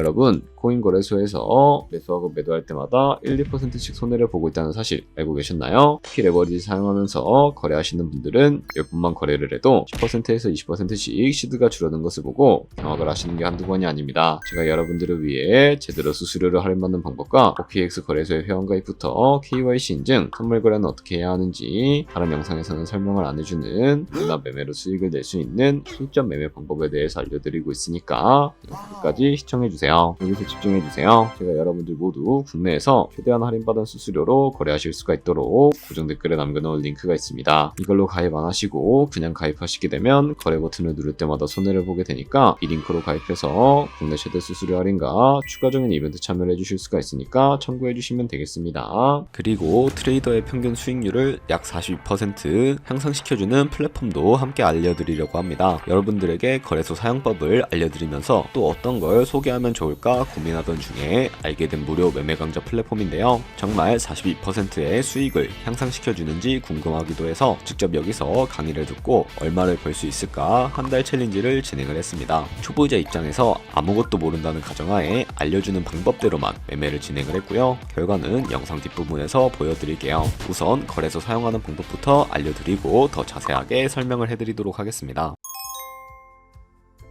여러분, 코인 거래소에서 매수하고 매도할 때마다 1, 2%씩 손해를 보고 있다는 사실 알고 계셨나요? 특히 레버리지 사용하면서 거래하시는 분들은 10분만 거래를 해도 10%에서 20%씩 시드가 줄어든 것을 보고 경악을 하시는 게 한두 번이 아닙니다. 제가 여러분들을 위해 제대로 수수료를 할인받는 방법과 OKX 거래소의 회원가입부터 KYC 인증, 선물 거래는 어떻게 해야 하는지 다른 영상에서는 설명을 안 해주는 누나 매매로 수익을 낼 수 있는 실전 매매 방법에 대해서 알려드리고 있으니까 끝까지 시청해주세요. 여기서 집중해주세요. 제가 여러분들 모두 국내에서 최대한 할인받은 수수료로 거래하실 수가 있도록 고정 댓글에 남겨놓은 링크가 있습니다. 이걸로 가입 안 하시고 그냥 가입하시게 되면 거래 버튼을 누를 때마다 손해를 보게 되니까 이 링크로 가입해서 국내 최대 수수료 할인과 추가적인 이벤트 참여를 해주실 수가 있으니까 참고해주시면 되겠습니다. 그리고 트레이더의 평균 수익률을 약 42% 향상시켜주는 플랫폼도 함께 알려드리려고 합니다. 여러분들에게 거래소 사용법을 알려드리면서 또 어떤 걸 소개하면 좋을까 고민하던 중에 알게 된 무료 매매 강좌 플랫폼인데요. 정말 42%의 수익을 향상시켜주는지 궁금하기도 해서 직접 여기서 강의를 듣고 얼마를 벌 수 있을까 한 달 챌린지를 진행을 했습니다. 초보자 입장에서 아무것도 모른다는 가정하에 알려주는 방법대로만 매매를 진행을 했고요. 결과는 영상 뒷부분에서 보여드릴게요. 우선 거래소 사용하는 방법부터 알려드리고 더 자세하게 설명을 해드리도록 하겠습니다.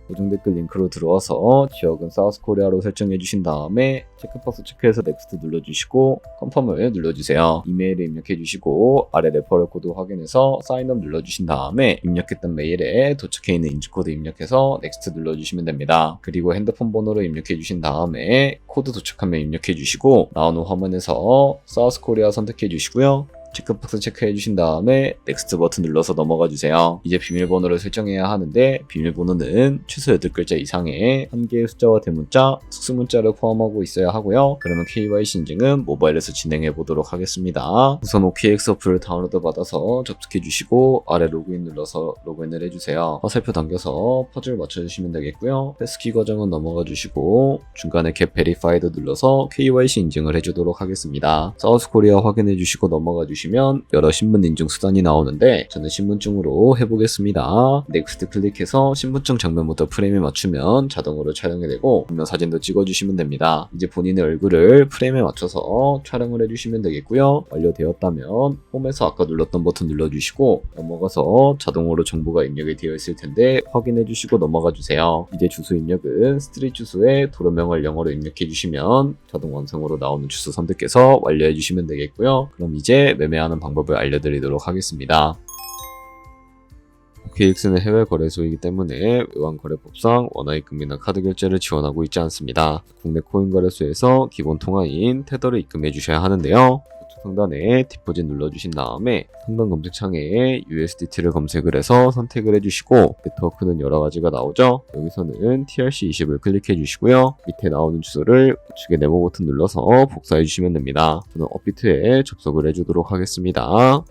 고정 댓글 링크로 들어와서 지역은 사우스코리아로 설정해 주신 다음에 체크박스 체크해서 넥스트 눌러주시고 컨펌을 눌러주세요. 이메일을 입력해 주시고 아래 레퍼럴 코드 확인해서 사인업 눌러주신 다음에 입력했던 메일에 도착해 있는 인증코드 입력해서 넥스트 눌러주시면 됩니다. 그리고 핸드폰 번호를 입력해 주신 다음에 코드 도착하면 입력해 주시고 나오는 화면에서 사우스코리아 선택해 주시고요. 체크박스 체크해 주신 다음에 넥스트 버튼 눌러서 넘어가 주세요. 이제 비밀번호를 설정해야 하는데 비밀번호는 최소 8글자 이상의 한 개의 숫자와 대문자, 특수문자를 포함하고 있어야 하고요. 그러면 KYC 인증은 모바일에서 진행해 보도록 하겠습니다. 우선 OKX 어플을 다운로드 받아서 접속해 주시고 아래 로그인 눌러서 로그인을 해주세요. 화살표 당겨서 퍼즐 맞춰주시면 되겠고요. 패스키 과정은 넘어가 주시고 중간에 get verified 눌러서 KYC 인증을 해주도록 하겠습니다. 사우스코리아 확인해 주시고 넘어가 주시면 여러 신분 인증 수단이 나오는데 저는 신분증으로 해보겠습니다. 넥스트 클릭해서 신분증 장면부터 프레임에 맞추면 자동으로 촬영이 되고 뒷면 사진도 찍어주시면 됩니다. 이제 본인의 얼굴을 프레임에 맞춰서 촬영을 해주시면 되겠고요. 완료되었다면 홈에서 아까 눌렀던 버튼 눌러주시고 넘어가서 자동으로 정보가 입력이 되어 있을 텐데 확인해 주시고 넘어가 주세요. 이제 주소 입력은 스트리트 주소에 도로명을 영어로 입력해 주시면 자동 완성으로 나오는 주소 선택해서 완료해 주시면 되겠고요. 그럼 이제 매매하는 방법을 알려드리도록 하겠습니다. OKX는 해외 거래소이기 때문에 외환거래법상 원화입금이나 카드 결제를 지원하고 있지 않습니다. 국내 코인 거래소에서 기본 통화인 테더를 입금해 주셔야 하는데요. 상단에 디포짓 눌러주신 다음에 상단 검색창에 USDT를 검색을 해서 선택을 해주시고 네트워크는 여러 가지가 나오죠. 여기서는 TRC20을 클릭해 주시고요. 밑에 나오는 주소를 우측에 네모 버튼 눌러서 복사해 주시면 됩니다. 저는 업비트에 접속을 해주도록 하겠습니다.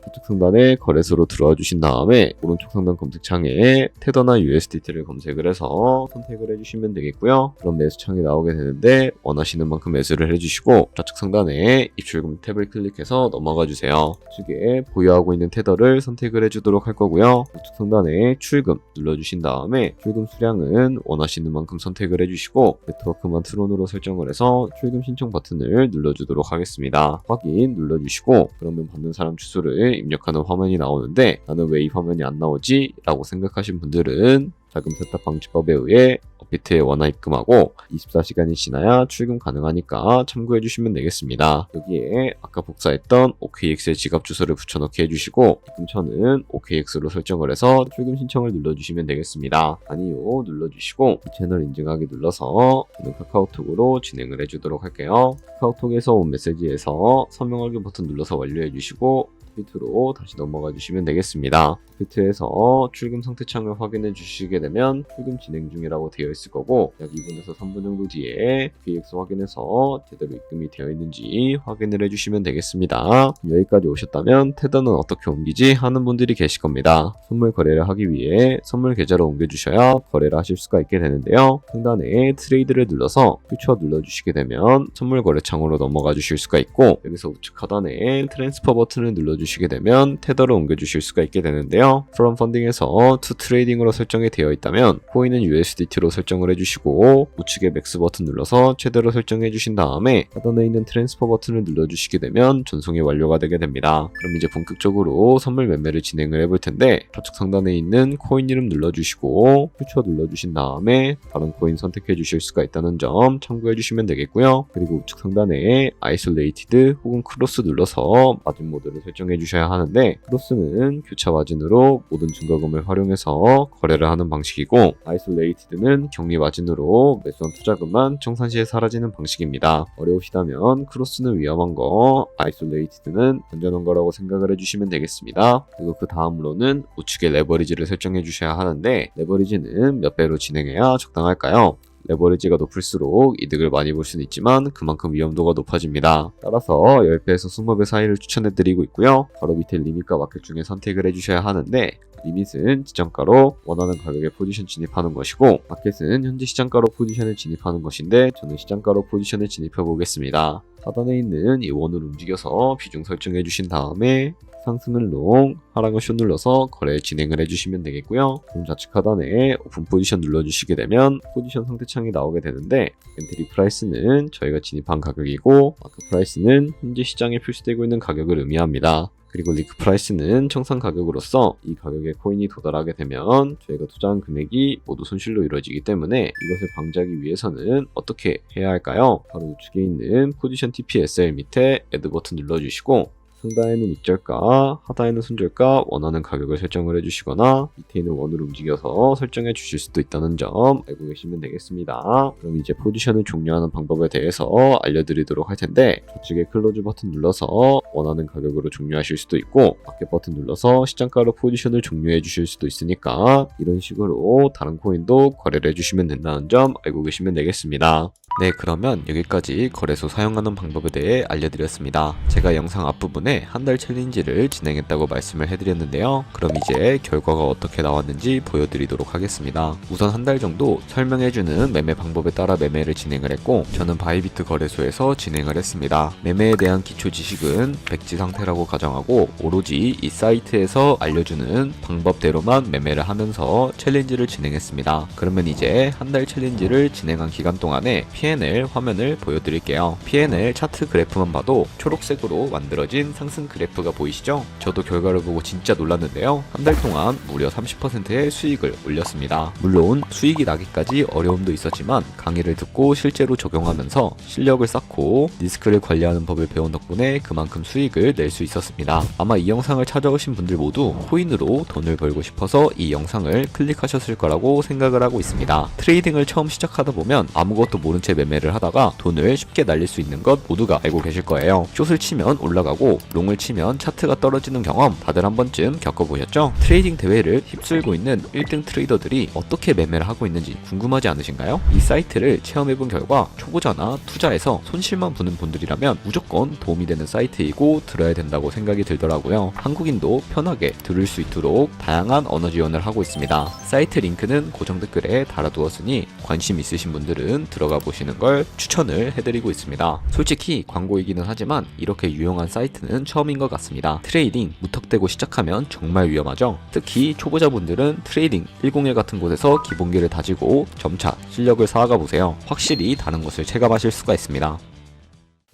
좌측 상단에 거래소로 들어와 주신 다음에 오른쪽 상단 검색창에 테더나 USDT를 검색을 해서 선택을 해주시면 되겠고요. 그럼 매수창이 나오게 되는데 원하시는 만큼 매수를 해주시고 좌측 상단에 입출금 탭을 클릭해서 넘어가 주세요. 우측에 보유하고 있는 테더를 선택을 해주도록 할 거고요. 우측 상단에 출금 눌러주신 다음에 출금 수량은 원하시는 만큼 선택을 해주시고 네트워크만 트론으로 설정을 해서 출금 신청 버튼을 눌러주도록 하겠습니다. 확인 눌러주시고 그러면 받는 사람 주소를 입력하는 화면이 나오는데 나는 왜 이 화면이 안 나오지? 라고 생각하신 분들은 자금 세탁 방지법에 의해 업비트에 원화 입금하고 24시간이 지나야 출금 가능하니까 참고해 주시면 되겠습니다. 여기에 아까 복사했던 OKX의 지갑 주소를 붙여넣기 해주시고 입금처는 OKX로 설정을 해서 출금 신청을 눌러주시면 되겠습니다. 아니요 눌러주시고 이 채널 인증하기 눌러서 저는 카카오톡으로 진행을 해주도록 할게요. 카카오톡에서 온 메시지에서 서명하기 버튼 눌러서 완료해 주시고 업비트로 다시 넘어가 주시면 되겠습니다. 업비트에서 출금 상태 창을 확인해 주시게 되면 출금 진행 중이라고 되어 있을 거고 약 2분에서 3분 정도 뒤에 OKX 확인해서 제대로 입금이 되어 있는지 확인을 해주시면 되겠습니다. 여기까지 오셨다면 테더는 어떻게 옮기지 하는 분들이 계실 겁니다. 선물 거래를 하기 위해 선물 계좌로 옮겨주셔야 거래를 하실 수가 있게 되는데요. 상단에 트레이드를 눌러서 퓨처 눌러주시게 되면 선물 거래 창으로 넘어가 주실 수가 있고 여기서 우측 하단에 트랜스퍼 버튼을 눌러주시면 눌러주시게 되면 테더로 옮겨주실 수가 있게 되는데요. From Funding에서 To Trading으로 설정이 되어 있다면 코인은 USDT로 설정을 해주시고 우측에 맥스 버튼 눌러서 최대로 설정해 주신 다음에 하단에 있는 트랜스퍼 버튼을 눌러주시게 되면 전송이 완료가 되게 됩니다. 그럼 이제 본격적으로 선물 매매를 진행을 해볼 텐데 좌측 상단에 있는 코인 이름 눌러주시고 퓨처 눌러주신 다음에 다른 코인 선택해 주실 수가 있다는 점 참고해 주시면 되겠고요. 그리고 우측 상단에 Isolated 혹은 크로스 눌러서 마진 모드를 설정해 주셔야 하는데 크로스는 교차 마진으로 모든 증거금을 활용해서 거래를 하는 방식이고 Isolated는 격리 마진으로 매수한 투자금만 청산시에 사라지는 방식입니다. 어려우시다면 크로스는 위험한 거, Isolated는 안전한 거라고 생각을 해주시면 되겠습니다. 그리고 그 다음으로는 우측에 레버리지를 설정해 주셔야 하는데 레버리지는 몇 배로 진행해야 적당할까요? 레버리지가 높을수록 이득을 많이 볼 수는 있지만 그만큼 위험도가 높아집니다. 따라서 10배에서 20배 사이를 추천해드리고 있고요. 바로 밑에 리밋과 마켓 중에 선택을 해주셔야 하는데 리밋은 지정가로 원하는 가격에 포지션 진입하는 것이고 마켓은 현재 시장가로 포지션을 진입하는 것인데 저는 시장가로 포지션을 진입해 보겠습니다. 하단에 있는 이 원을 움직여서 비중 설정해 주신 다음에 상승을 롱, 하락을 숏 눌러서 거래 진행을 해주시면 되겠고요. 그럼 좌측 하단에 오픈 포지션 눌러주시게 되면 포지션 상태창이 나오게 되는데 엔트리 프라이스는 저희가 진입한 가격이고 마크 프라이스는 현재 시장에 표시되고 있는 가격을 의미합니다. 그리고 리크 프라이스는 청산 가격으로서 이 가격에 코인이 도달하게 되면 저희가 투자한 금액이 모두 손실로 이루어지기 때문에 이것을 방지하기 위해서는 어떻게 해야 할까요? 바로 우측에 있는 포지션 TPSL 밑에 애드 버튼 눌러주시고 상단에는 익절가, 하단에는 손절가 원하는 가격을 설정을 해주시거나 밑에 있는 원을 움직여서 설정해 주실 수도 있다는 점 알고 계시면 되겠습니다. 그럼 이제 포지션을 종료하는 방법에 대해서 알려드리도록 할 텐데 좌측에 클로즈 버튼 눌러서 원하는 가격으로 종료하실 수도 있고 마켓 버튼 눌러서 시장가로 포지션을 종료해 주실 수도 있으니까 이런 식으로 다른 코인도 거래를 해주시면 된다는 점 알고 계시면 되겠습니다. 네, 그러면 여기까지 거래소 사용하는 방법에 대해 알려드렸습니다. 제가 영상 앞부분에 한 달 챌린지를 진행했다고 말씀을 해드렸는데요. 그럼 이제 결과가 어떻게 나왔는지 보여드리도록 하겠습니다. 우선 한 달 정도 설명해주는 매매 방법에 따라 매매를 진행을 했고 저는 바이비트 거래소에서 진행을 했습니다. 매매에 대한 기초 지식은 백지 상태라고 가정하고 오로지 이 사이트에서 알려주는 방법대로만 매매를 하면서 챌린지를 진행했습니다. 그러면 이제 한 달 챌린지를 진행한 기간 동안에 P&L 화면을 보여드릴게요. P&L 차트 그래프만 봐도 초록색으로 만들어진 상승 그래프가 보이시죠? 저도 결과를 보고 진짜 놀랐는데요. 한 달 동안 무려 30%의 수익을 올렸습니다. 물론 수익이 나기까지 어려움도 있었지만 강의를 듣고 실제로 적용하면서 실력을 쌓고 리스크를 관리하는 법을 배운 덕분에 그만큼 수익을 낼 수 있었습니다. 아마 이 영상을 찾아오신 분들 모두 코인으로 돈을 벌고 싶어서 이 영상을 클릭하셨을 거라고 생각을 하고 있습니다. 트레이딩을 처음 시작하다 보면 아무것도 모른 채 매매를 하다가 돈을 쉽게 날릴 수 있는 것 모두가 알고 계실 거예요. 숏을 치면 올라가고 롱을 치면 차트가 떨어지는 경험 다들 한 번쯤 겪어보셨죠? 트레이딩 대회를 휩쓸고 있는 1등 트레이더들이 어떻게 매매를 하고 있는지 궁금하지 않으신가요? 이 사이트를 체험해본 결과 초보자나 투자에서 손실만 보는 분들이라면 무조건 도움이 되는 사이트이고 들어야 된다고 생각이 들더라고요. 한국인도 편하게 들을 수 있도록 다양한 언어 지원을 하고 있습니다. 사이트 링크는 고정 댓글에 달아두었으니 관심 있으신 분들은 들어가 보시는 걸 추천을 해드리고 있습니다. 솔직히 광고이기는 하지만 이렇게 유용한 사이트는 처음인 것 같습니다. 트레이딩 무턱대고 시작하면 정말 위험하죠. 특히 초보자분들은 트레이딩 101 같은 곳에서 기본기를 다지고 점차 실력을 쌓아가 보세요. 확실히 다른 것을 체감하실 수가 있습니다.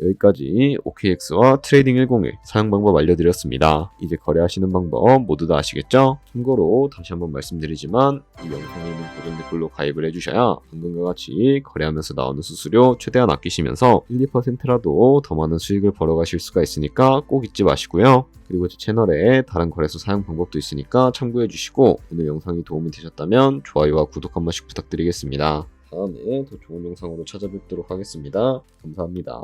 여기까지 OKX와 트레이딩 101 사용 방법 알려드렸습니다. 이제 거래하시는 방법 모두 다 아시겠죠? 참고로 다시 한번 말씀드리지만 이 영상에 있는 고정 댓글로 가입을 해주셔야 방금과 같이 거래하면서 나오는 수수료 최대한 아끼시면서 1~2%라도 더 많은 수익을 벌어가실 수가 있으니까 꼭 잊지 마시고요. 그리고 제 채널에 다른 거래소 사용 방법도 있으니까 참고해 주시고 오늘 영상이 도움이 되셨다면 좋아요와 구독 한 번씩 부탁드리겠습니다. 다음에 더 좋은 영상으로 찾아뵙도록 하겠습니다. 감사합니다.